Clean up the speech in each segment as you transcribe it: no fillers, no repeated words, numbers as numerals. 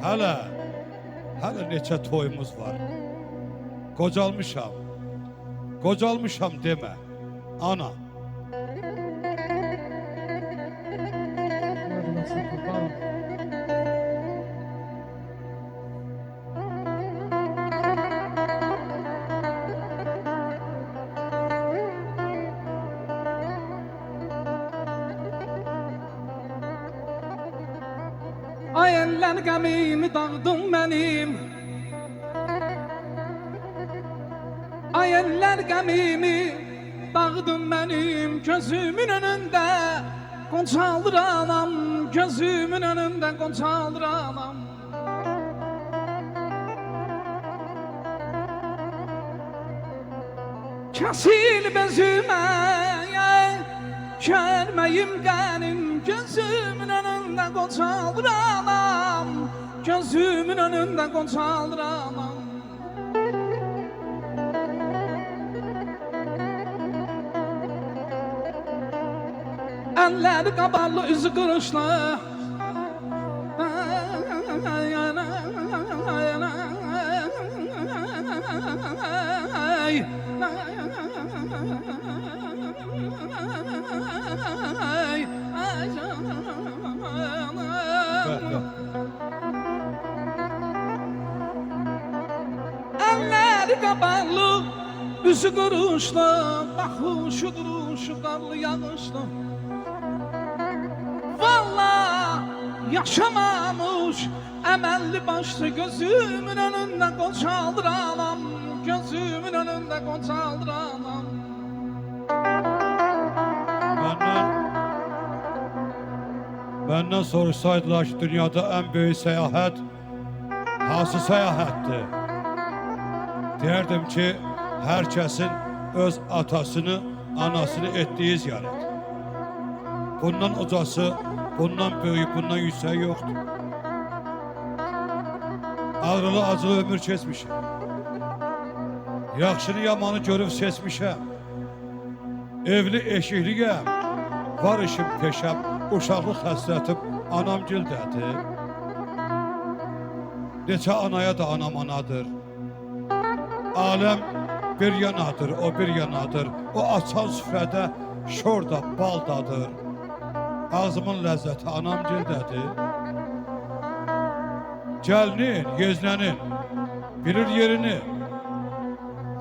Hələ neçə toyumuz var. Qocalmışam demə, ana. Ay eller gemimi dağdın benim. Ay eller gemimi dağdın benim. Gözümün önünde Gonçaldır anam. Gözümün önünde Gonçaldır anam. Kesil bezüme görmeyim benim. Gözümün önünde Gonçaldır anam. Gözümün önünde Gonçaldır anam. Elleri kabarlı, yüzü kırışlı. Elleri kabarlı, yüzü kırışlı. Bakışı duruşu karlı yağışlı. Vallahi yaşamamış emelli başlı. Gözümün önünde Gonçaldır anam. Gözümün önünde Gonçaldır anam. Benden soruşsaydılar ki dünyada en büyük seyahat hansı seyahattir? Derdim ki herkesin öz atasını, anasını ettiği ziyaret. Bundan ucası, bundan büyük, bundan yüksek yoktur. Ağrılı acılı ömür kesmişim. Yaxşını yamanı görüp seçmişəm. Evli eşikliyəm. Var işim peşəm. Uşaqlıq həsrətim anam gildədir. Neçə anaya da anam anadır. Aləm bir yanadır, o bir yanadır. O açan süfrədə şor da bal dadır. Ağzımın ləzzəti anam gildədir. Gəlinin, yeznənin bilir yerini.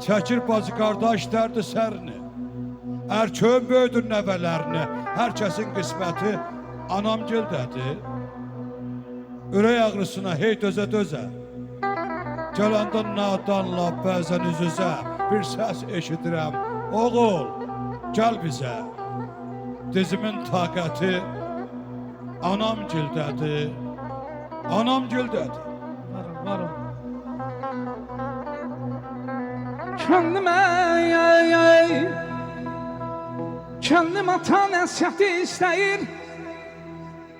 Çəkir bacı qardaş dərdi sərini. Erköyün böyüdür nəvələrini. Hər kəsin qisməti anam gildədir. Ürək ağrısına hey dözə. Gələndə nadanla bəzən üz-üzə bir səs eşidirəm. Oğul, gəl bizə. Dizimin taqəti anam gildədir. Anam gildədir. Varım. Kendime kendim ata nəsihəti istəyir.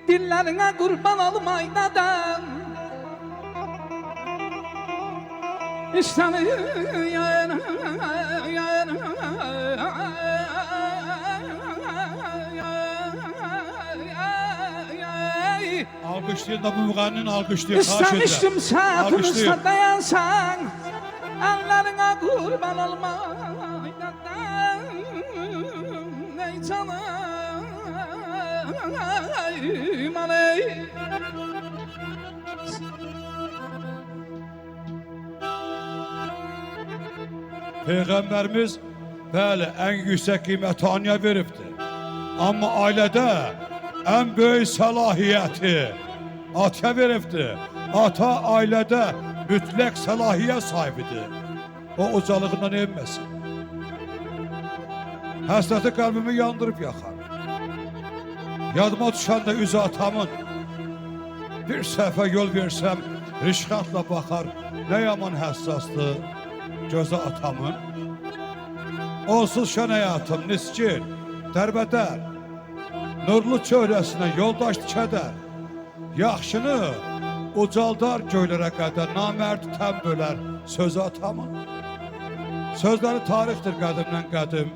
Dillərinə qurban olmaydadan İstəmir Alqışlayın da bu müğənninin alqışlayın. İstəmişdim səhvimizdə dayansan. Ellerine kurban olmaydadan ey canım aley. Peyğəmbərimiz bəli ən yüksək qiyməti anaya veribdir. Amma ailədə ən böyük səlahiyyəti ata veribdir. Ata ailədə mütləq səlahiyyət sahibidir. O ucalığından enməsin. Həsrəti qəlbimi yandırıb yaxar. Yadıma düşəndə üzü atamın. Bir səhvə yol versəm rişxatla baxar. Nə yaman həssasdır gözə atamın. Onsuz şən həyatım niskin, dərbədər. Nurlu çöhrəsinə yoldaş kədər. Yaxşını ucaldar göylərə qədər, namərd təm bölər sözü atamın. Sözləri tarixdir qədimdən qədim.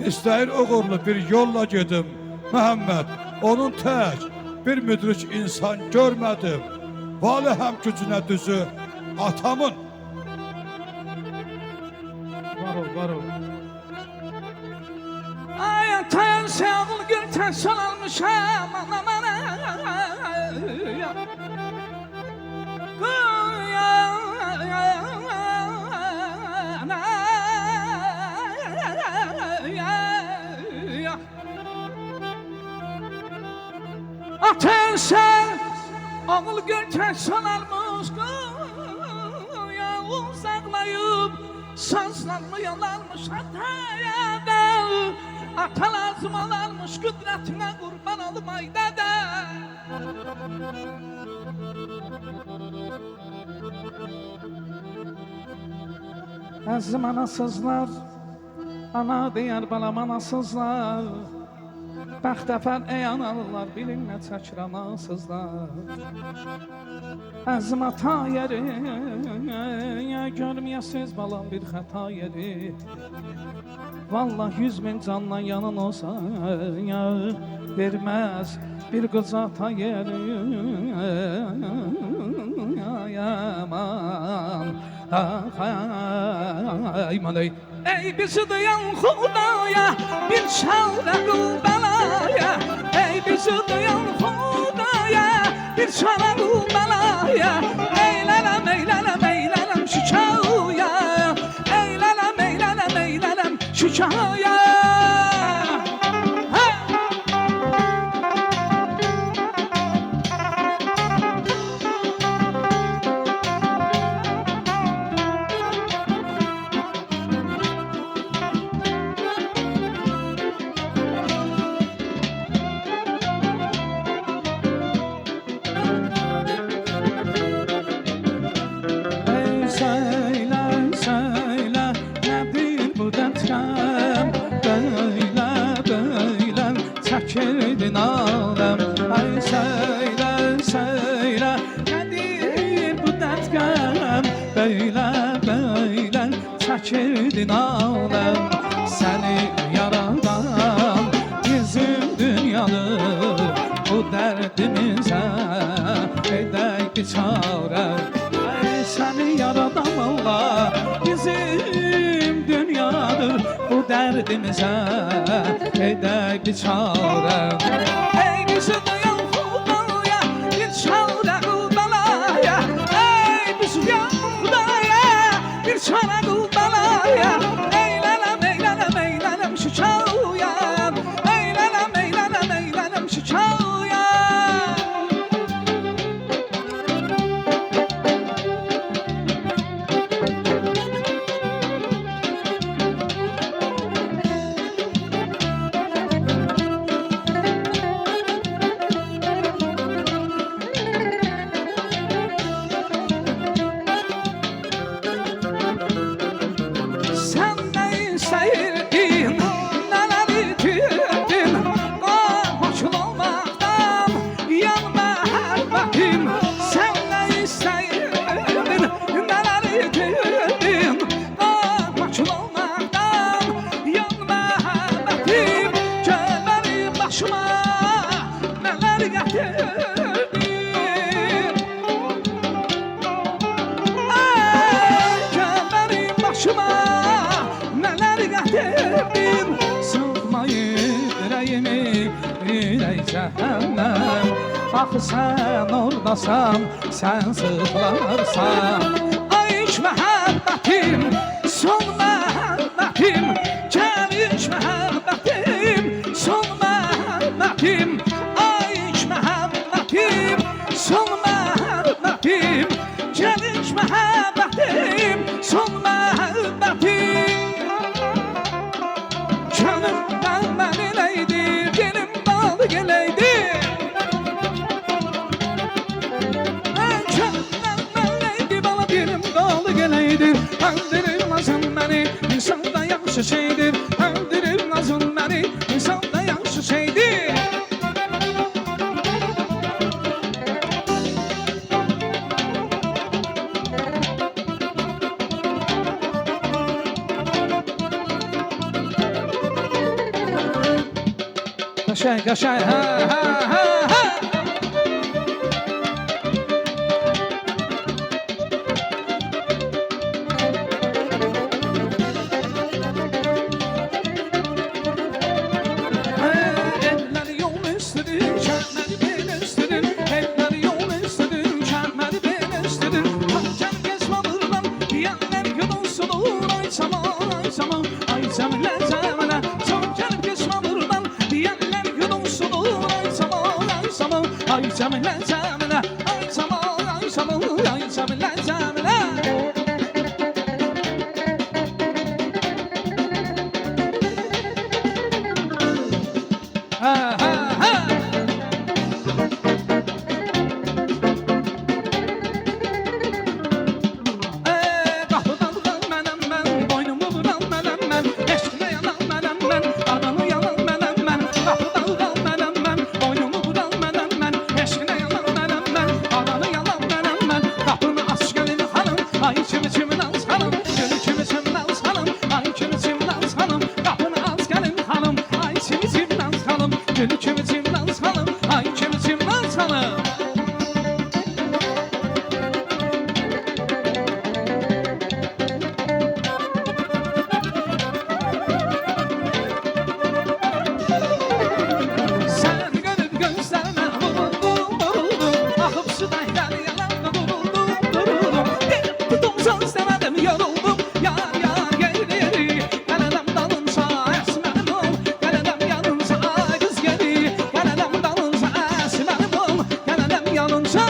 İstəyir uğurlu bir yolla gedim. Məhəmməd, onun tək bir müdrik insan görmədim. Valihəm gücünə düzü atamın. Var ol. Ay atayan sevgil gül terson almışam aman Atayan sen ağıl gül terson almış ya uzaklayıp sazlarını yalarmış hataya da ata lazım olarmış kudretine kurban olum ayda da Azim anasızlar ana deyər balam anasızlar Bəxtəfər ey analılar bilin nə çəkir anasızlar Əzim ata yeri görməyəsiz balam bir xəta yeri Vallah 100 min canla yanın olsa verməz bir qız ata yeri Aman ayman ey bizi duyan Xudaya bir çare qıl bəlaya Ey bizi duyan Xudaya bir çare qıl bəlaya Eylələm şükaya Eylələm şükaya Çəkirdin aləm Ay söylə Nədir bu dərdqəm Böylə çəkirdin aləm Səni yaradan bizim dünyanı Bu dərdimizə edək biçarə Ay səni yaradan Allah bizim dünyadır Bu dərdimizə edək biçarə Ey bizi duyan Xudaya bir çare qıl bəlaya Ey bizi duyan Xudaya bir çare qıl bəlaya Eylələm şükaya Eylələm şükaya Axı sən oradasan, sən sıxılarsan Ay iç məhəbbətim, son məhəbbətim Gəl iç məhəbbətim, son məhəbbətim Ay iç məhəbbətim, son məhəbbətim Gəl iç məhəbbətim, son məhəbbətim Canımdan mən eləydi, dilim bağlı gələydi Öldürür lazım beni, insan da yaxşı şeydir Öldürür lazım beni, insan da yaxşı şeydir Qaşay, ha Bakıp sıdaydan yalanla duruldum Tutum sözlemedim yoruldum Yar yar geri Gelenem dalınsa esmerim ol Gelenem yanınsa kız geri Gelenem dalınsa esmerim ol Gelenem yanınsa